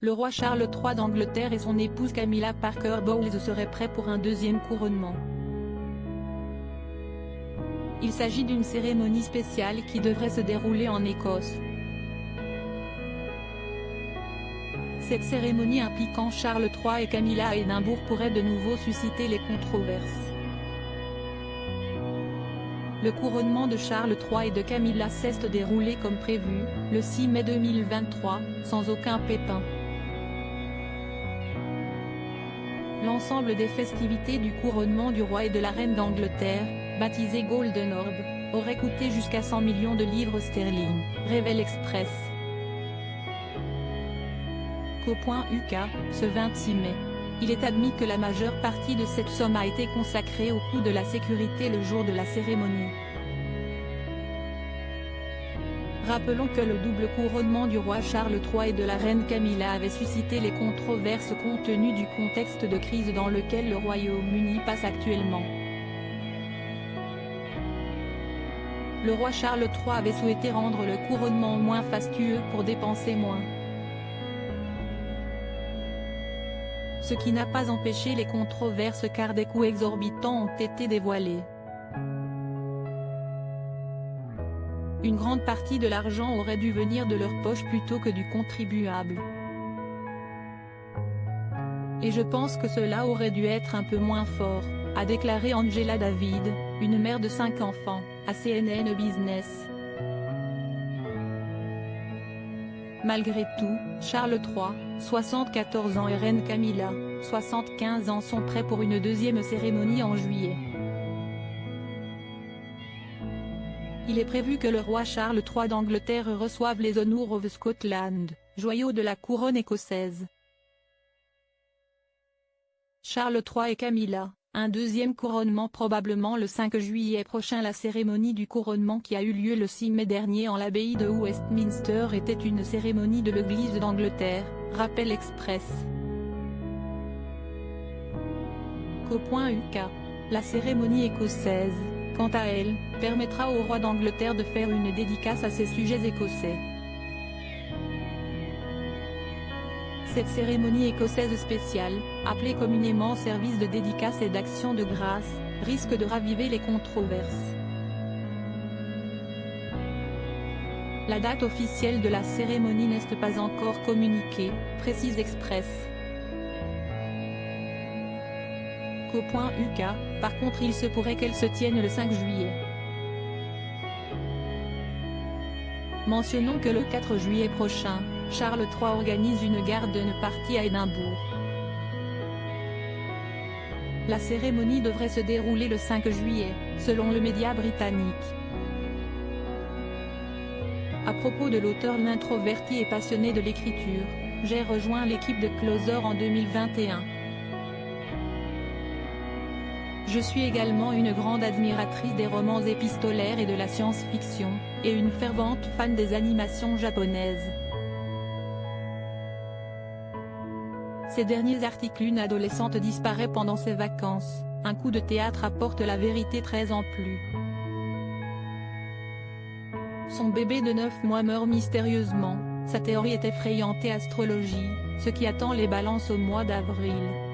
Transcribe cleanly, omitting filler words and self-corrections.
Le roi Charles III d'Angleterre et son épouse Camilla Parker Bowles seraient prêts pour un deuxième couronnement. Il s'agit d'une cérémonie spéciale qui devrait se dérouler en Écosse. Cette cérémonie impliquant Charles III et Camilla à Édimbourg pourrait de nouveau susciter les controverses. Le couronnement de Charles III et de Camilla s'est déroulé comme prévu, le 6 mai 2023, sans aucun pépin. L'ensemble des festivités du couronnement du roi et de la reine d'Angleterre, baptisé Golden Orb, aurait coûté jusqu'à 100 millions de livres sterling, révèle Express. Co.uk, ce 26 mai. Il est admis que la majeure partie de cette somme a été consacrée au coût de la sécurité le jour de la cérémonie. Rappelons que le double couronnement du roi Charles III et de la reine Camilla avait suscité les controverses compte tenu du contexte de crise dans lequel le Royaume-Uni passe actuellement. Le roi Charles III avait souhaité rendre le couronnement moins fastueux pour dépenser moins. Ce qui n'a pas empêché les controverses car des coûts exorbitants ont été dévoilés. Une grande partie de l'argent aurait dû venir de leur poche plutôt que du contribuable. Et je pense que cela aurait dû être un peu moins fort, a déclaré Angela David, une mère de 5 enfants, à CNN Business. Malgré tout, Charles III, 74 ans et reine Camilla, 75 ans sont prêts pour une deuxième cérémonie en juillet. Il est prévu que le roi Charles III d'Angleterre reçoive les Honours of Scotland, joyaux de la couronne écossaise. Charles III et Camilla, un deuxième couronnement probablement le 5 juillet prochain. La cérémonie du couronnement qui a eu lieu le 6 mai dernier en l'abbaye de Westminster était une cérémonie de l'Église d'Angleterre, rappelle Express. Co.uk. La cérémonie écossaise, quant à elle, permettra au roi d'Angleterre de faire une dédicace à ses sujets écossais. Cette cérémonie écossaise spéciale, appelée communément service de dédicace et d'action de grâce, risque de raviver les controverses. La date officielle de la cérémonie n'est pas encore communiquée, précise Express. Co.uk, par contre il se pourrait qu'elle se tienne le 5 juillet. Mentionnons que le 4 juillet prochain, Charles III organise une garden party à Édimbourg. La cérémonie devrait se dérouler le 5 juillet, selon le média britannique. À propos de l'auteur l'introverti et passionné de l'écriture, j'ai rejoint l'équipe de Closer en 2021. Je suis également une grande admiratrice des romans épistolaires et de la science-fiction, et une fervente fan des animations japonaises. Ces derniers articles. Une adolescente disparaît pendant ses vacances, un coup de théâtre apporte la vérité 13 ans plus. Son bébé de 9 mois meurt mystérieusement, sa théorie est effrayante et astrologie, ce qui attend les balances au mois d'avril.